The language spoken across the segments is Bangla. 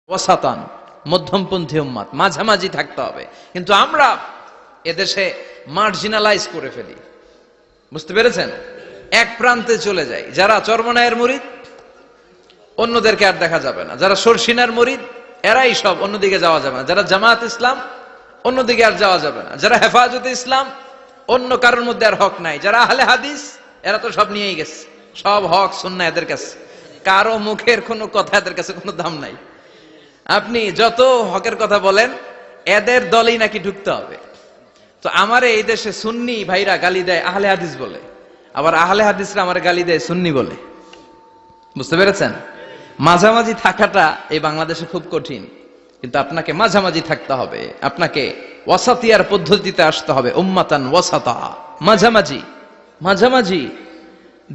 ওয়াসাতান, মধ্যমপন্থী উম্মাত, মাঝামাঝি থাকতে হবে। কিন্তু আমরা এদেশে মার্জিনালাইজ করে ফেলি, বুঝতে পেরেছেন? এক প্রান্তে চলে যাই। যারা চরমনায়ের মুরিদ অন্যদেরকে আর দেখা যাবে না, যারা শর্ষিনার মুরিদ এরাই সব, অন্যদিকে যাওয়া যাবে না। যারা জামাত ইসলাম অন্যদিকে আর যাওয়া যাবে না। যারা হেফাজতে ইসলাম অন্য কারোর মধ্যে আর হক নাই। যারা আহলে হাদিস এরা তো সব নিয়েই গেছে, সব হক সুন্নাহ এদের কাছে, কারো মুখের কোনো কথা এদের কাছে কোনো দাম নাই। আপনি যত হকের কথা বলেন এদের দলেই নাকি ঢুকতে হবে। তো আমার এই দেশে সুন্নি ভাইরা গালি দেয় আহলে হাদিস বলে, আবার আহলে হাদিসরা আমার গালি দেয় সুন্নি বলে, বুঝতে পেরেছেন? মাঝামাঝি থাকাটা এই বাংলাদেশে খুব কঠিন, কিন্তু আপনাকে মাঝামাঝি থাকতে হবে, আপনাকে ওয়াসাতিয়ার পদ্ধতিতে আসতে হবে। উম্মাতান ওয়াসাতা, মাঝামাঝি, মাঝামাঝি,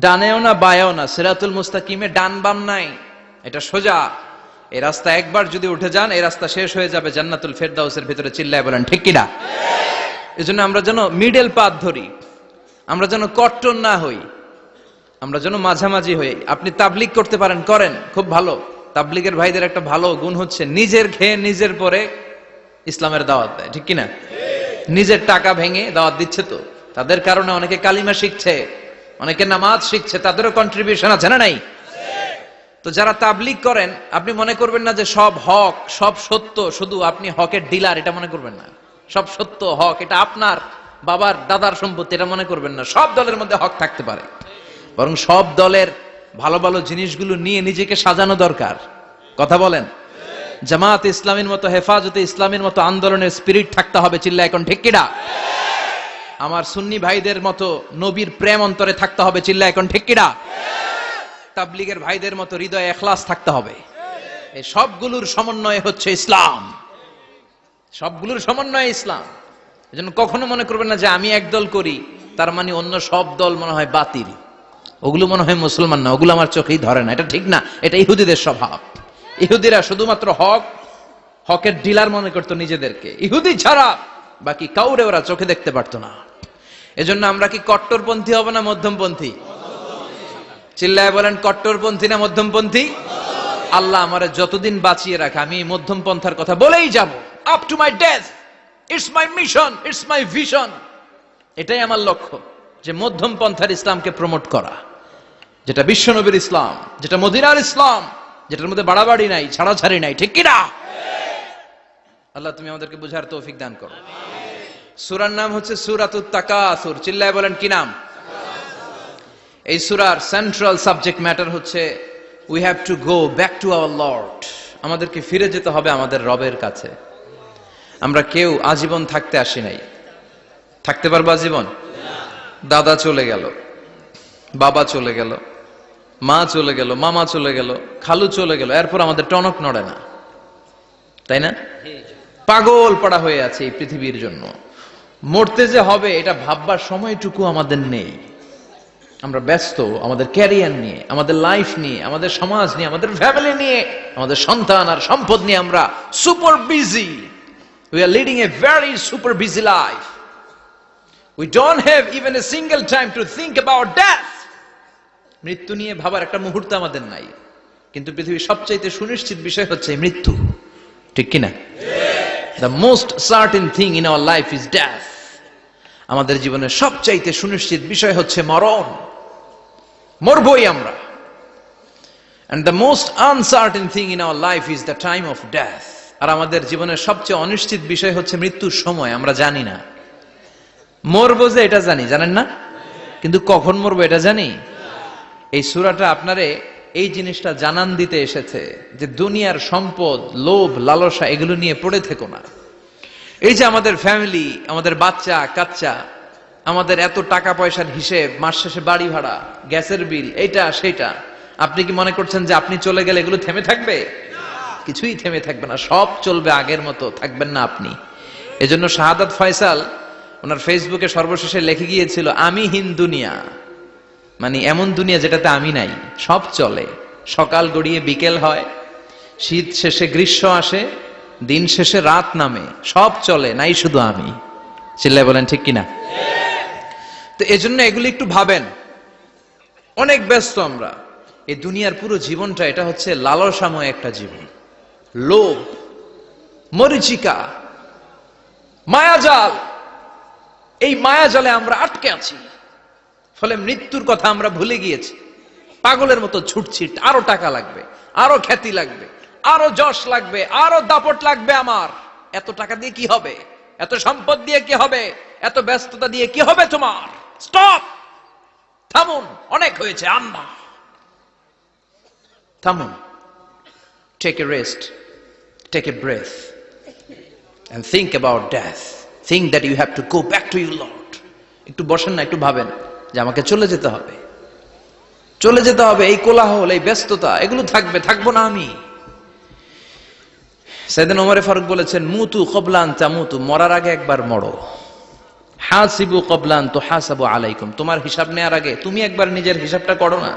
ডানেও না বায়েও না, সিরাতুল মুস্তাকিমে ডান বাম নাই, এটা সোজা। এই রাস্তা একবার যদি উঠে যান এই রাস্তা শেষ হয়ে যাবে জান্নাতুল ফেরদাউসের ভিতরে। চিল্লায় বলেন ঠিক কিনা? এজন্য আমরা যেন মিডল পাথ ধরি, আমরা যেন কট্টর না হই, আমরা যেন মাঝামাঝি হই। আপনি তাবলিগ করতে পারেন, করেন, খুব ভালো। তাবলিগের ভাইদের একটা ভালো গুণ হচ্ছে নিজের খেয়ে নিজের পরে ইসলামের দাওয়াত দেয়, ঠিক কিনা? নিজের টাকা ভেঙে দাওয়াত দিচ্ছে, তো তাদের কারণে অনেকে কালিমা শিখছে, অনেকে নামাজ শিখছে, তাদেরও কন্ট্রিবিউশন আছে না নাই? তো যারা তাবলিগ করেন আপনি মনে করবেন না যে সব হক সব সত্য, শুধু আপনি হকের ডিলার এটা মনে করবেন না। সব সত্য হক এটা আপনার বাবার দাদার সম্পত্তি এটা মনে করবেন না। সব দলের মধ্যে হক থাকতে পারে, বরং সব দলের ভালো ভালো জিনিসগুলো নিয়ে নিজেকে সাজানো দরকার। কথা বলেন? জামাত ইসলামের মতো, হেফাজতে ইসলামের মতো আন্দোলনের স্পিরিট থাকতে হবে। চিল্লা এখন ঠিক কিনা? আমার সুন্নি ভাইদের মতো নবীর প্রেম অন্তরে থাকতে হবে। চিল্লা এখন ঠিক কিনা? তাবলিগের ভাইদের মতো হৃদয়ে ইখলাস থাকতে হবে। এই সবগুলোর সমন্বয় হচ্ছে ইসলাম, সবগুলোর সমন্বয় ইসলাম। এজন্য কখনো মনে করবেন না যে আমি একদল করি তার মানে অন্য সব দল মনে হয় বাতিল, ওগুলো মনে হয় মুসলমান না, ওগুলো আমার চোখেই ধরে না। এটা ঠিক না, এটা ইহুদিদের স্বভাব। ইহুদিরা শুধুমাত্র হকের ডিলার মনে করতো নিজেদেরকে, ইহুদি ছাড়া বাকি কাউরে ওরা চোখে দেখতে পারতো না। এজন্য আমরা কি কট্টরপন্থী হব না মধ্যমপন্থী? চিল্লায় বলেন কট্টরপন্থী না মধ্যমপন্থী? আল্লাহ আমারে যতদিন বাঁচিয়ে রাখে আমি মধ্যম পন্থার কথা বলেই যাব, up to my death. It's my mission, it's my vision. এটাই আমার লক্ষ্য, যে মধ্যম পন্থার ইসলামকে প্রমোট করা, যেটা বিশ্বনবীর ইসলাম, যেটা মদিনার ইসলাম, যেটার মধ্যে বাড়াবাড়ি নাই, ছাড়াছাড়ি নাই, ঠিক কিনা? আল্লাহ তুমি আমাদেরকে বুঝার তৌফিক দান করো। সূরার নাম হচ্ছে সূরাতুত তাকাসুর। চিল্লায় বলেন কি নাম? এই সূরার সেন্ট্রাল সাবজেক্ট ম্যাটার হচ্ছে we have to go back to our Lord. আমাদেরকে ফিরে যেতে হবে আমাদের রবের কাছে। আমরা কেউ আজীবন থাকতে আসি নাই। থাকতে পারবো আজীবন? দাদা চলে গেল, বাবা চলে গেল, মা চলে গেল, মামা চলে গেল, খালু চলে গেল, এরপর আমাদের টনক নড়ে না, তাই না? পাগল পাড়া হয়ে আছে এই পৃথিবীর জন্য। মরতে যে হবে এটা ভাববার সময়টুকু আমাদের নেই। আমরা ব্যস্ত আমাদের ক্যারিয়ার নিয়ে, আমাদের লাইফ নিয়ে, আমাদের সমাজ নিয়ে, আমাদের ফ্যামিলি নিয়ে, আমাদের সন্তান আর সম্পদ নিয়ে আমরা super busy. We are leading a very super busy life. We don't have even a single time to think about death. মৃত্যু নিয়ে ভাবার একটা মুহূর্ত আমাদের নাই। কিন্তু পৃথিবীর সবচাইতে সুনিশ্চিত বিষয় হচ্ছে মৃত্যু, ঠিক কিনা? The most certain thing in our life is death. আমাদের জীবনের সবচাইতে সুনিশ্চিত বিষয় হচ্ছে মরণ, মরবই আমরা। And the most uncertain thing in our life is the time of death. আর আমাদের জীবনের সবচেয়ে অনিশ্চিত বিষয় হচ্ছে মৃত্যুর সময়। আমরা জানি না মরবো, যে এটা জানি, জানেন না? কিন্তু কখন মরবো এটা জানি? এই সূরাটা আপনারে এই জিনিসটা জানান দিতে এসেছে যে দুনিয়ার সম্পদ, লোভ, লালসা এগুলো নিয়ে পড়ে থেকো না। এই যে আমাদের ফ্যামিলি, আমাদের বাচ্চা কাচ্চা, আমাদের এত টাকা পয়সার হিসেব, মাস শেষে বাড়ি ভাড়া, গ্যাসের বিল, এইটা সেটা, আপনি কি মনে করছেন যে আপনি চলে গেলে এগুলো থেমে থাকবে? কিছুই থেমে থাকবে না, সব চলবে আগের মতো, থাকবেন না আপনি। এজন্য শাহাদাত ফয়সাল ওনার ফেসবুকে সর্বশেষে লিখে গিয়েছিল, আমি হীন দুনিয়া, মানে এমন দুনিয়া যেটাতে আমি নাই। সব চলে, সকাল গড়িয়ে বিকেল হয়, শীত শেষে গ্রীষ্ম আসে, দিন শেষে রাত নামে, সব চলে, নাই শুধু আমি। চিল্লায় বলেন ঠিক কিনা? তো এজন্য এগুলি একটু ভাবেন। অনেক ব্যস্ত আমরা। এই দুনিয়ার পুরো জীবনটা এটা হচ্ছে লালসাময় একটা জীবন। লোভ, মরিচিকা, মায়াজাল, এই মায়াজালে আমরা আটকে আছি। ফলে মৃত্যুর কথা আমরা ভুলে গিয়েছি, পাগলের মতো ছুটছি। আরো টাকা লাগবে, আরো খ্যাতি লাগবে, আরো যশ লাগবে, আরো দাপট লাগবে। আমার এত টাকা দিয়ে কি হবে, এত সম্পদ দিয়ে কি হবে, এত ব্যস্ততা দিয়ে কি হবে তোমার? স্টপ, থামুন, অনেক হয়েছে। আন্না, থামুন, take a rest, take a breath and think about death. Think that you have to go back to your Lord. একটু বসেন না, একটু ভাবেন যে আমাকে চলে যেতে হবে, চলে যেতে হবে। এই কোলাহল, এই ব্যস্ততা, এগুলো থাকবে, থাকবো না আমি। সাইয়েদনা ওমর ফারুক বলেছেন, মুতু ক্বাবলা আন তামুতু, মরার আগে একবার মরো। হাসিবু ক্বাবলা আন তুহাসাবু আলাইকুম, তোমার হিসাব নেওয়ার আগে তুমি একবার নিজের হিসাবটা করো না।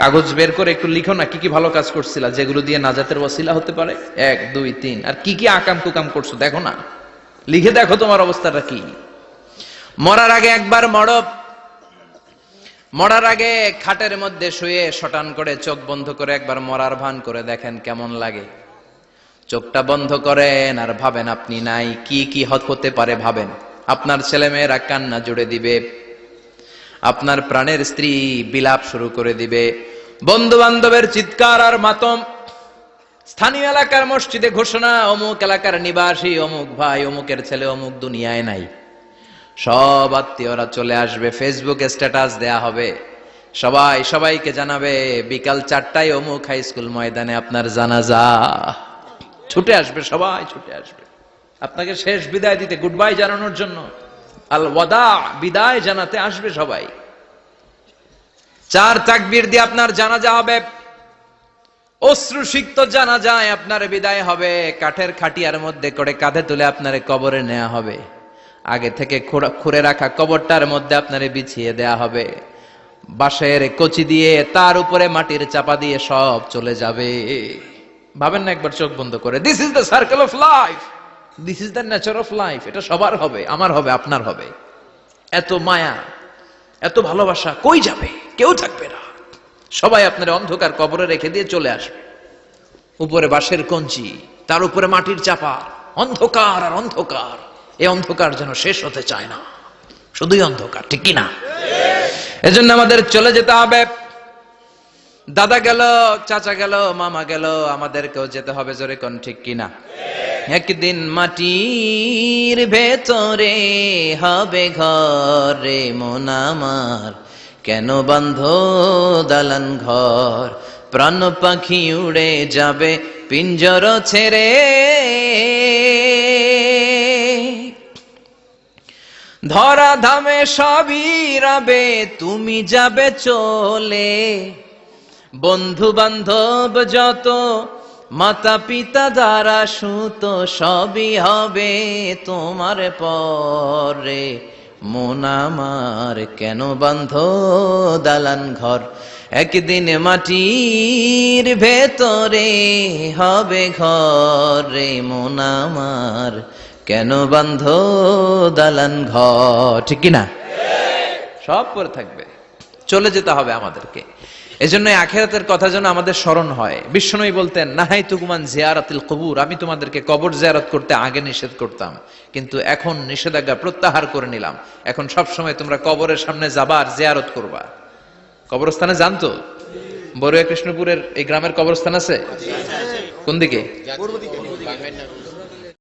কাগজ বের করে একটু লিখো না কি কি ভালো কাজ করছিলা, যেগুলো দিয়ে নাজাতের ওয়াসিলা হতে পারে। 1 2 3, আর কি কি আকাম কুকাম করছো দেখো না, লিখে দেখো তোমার অবস্থাটা কি। মরার আগে একবার মরো। মরার আগে খাটের মধ্যে শুয়ে শটান করে চোখ বন্ধ করে একবার মরার ভান করে দেখেন কেমন লাগে। চোখটা বন্ধ করেন আর ভাবেন আপনি নাই, কি কি হতে পারে ভাবেন। আপনার ছেলে মেয়েরা কান্না জুড়ে দিবে, আপনার প্রাণের স্ত্রী বিলাপ শুরু করে দিবে, বন্ধু বান্ধবের চিৎকার আর মাতম, স্থানীয় এলাকার মসজিদে ঘোষণা, অমুক এলাকার নিবাসী অমুক ভাই অমুকের ছেলে অমুক দুনিয়ায় নাই। সব আত্মীয়রা চলে আসবে, ফেসবুকে স্ট্যাটাস দেয়া হবে, সবাই সবাইকে জানাবে বিকাল 4টায় অমুক হাই স্কুল ময়দানে আপনার জানাজা। ছুটে আসবে, সবাই ছুটে আসবে আপনাকে শেষ বিদায় দিতে, গুড বাই জানানোর জন্য, আল ওয়াদা, বিদায় জানাতে আসবে সবাই। 4 তাকবীর দিয়ে আপনার জানাজা হবে, অশ্রুসিক্ত জানাজায় আপনার বিদায় হবে। কাঠের খাটিয়ার মধ্যে করে কাঁধে তুলে আপনারে কবরে নেওয়া হবে। আগে থেকে খুঁড়ে রাখা কবরটার মধ্যে আপনারে বিছিয়ে দেয়া হবে। বাঁশের কচি দিয়ে তার উপরে মাটির চাপা দিয়ে সব চলে যাবে। ভাবেন না একবার চোখ বন্ধ করে, this is the circle of life, this is the nature of life. এটা সবার হবে, আমার হবে, আপনার হবে। এত মায়া, এত ভালোবাসা কই যাবে? কেউ থাকবে না, সবাই আপনার অন্ধকার কবরে রেখে দিয়ে চলে আসবে। উপরে বাঁশের কঞ্চি, তার উপরে মাটির চাপা, অন্ধকার আর অন্ধকার। এই অন্ধকার যেন শেষ হতে চায় না, শুধুই অন্ধকার, ঠিক কিনা? এজন্য আমাদের চলে যেতে হবে। দাদা গেল, চাচা গেল, মামা গেল, আমাদেরকেও যেতে হবে, জোরে কোন ঠিক কিনা? একদিন মাটির ভেতরে হবে ঘর রে মন আমার, কেন বান্ধ দালান ঘর, প্রাণ পাখি উড়ে যাবে পিঞ্জর ছেড়ে, ধরা ধামে সবই রবে তুমি যাবে চলে, বন্ধু বান্ধব যত মাতা পিতা দ্বারা সুত সবই হবে তোমার পরে, মন আমার কেন বান্ধ দালান ঘর, একদিন মাটির ভেতরে হবে ঘর রে মন আমার, কেন বান্ধ দালান ঘর, ঠিক কিনা? সব পরে থাকবে, চলে যেতে হবে আমাদেরকে। এজন্য আখিরাতের কথা যেন আমাদের স্মরণ হয়। বিশ্বনবী বলতেন, নাহাইতুকুমান জিয়ারাতিল কবুর, আমি তোমাদেরকে কবর জিয়ারত করতে আগে নিষেধ করতাম, কিন্তু এখন নিষেধাজ্ঞা প্রত্যাহার করে নিলাম। এখন সব সময় তোমরা কবরের সামনে যাবা আর জিয়ারত করবা। কবরস্থানে জানতো বড়ুয়া কৃষ্ণপুরের এই গ্রামের কবরস্থান আছে কোন দিকে?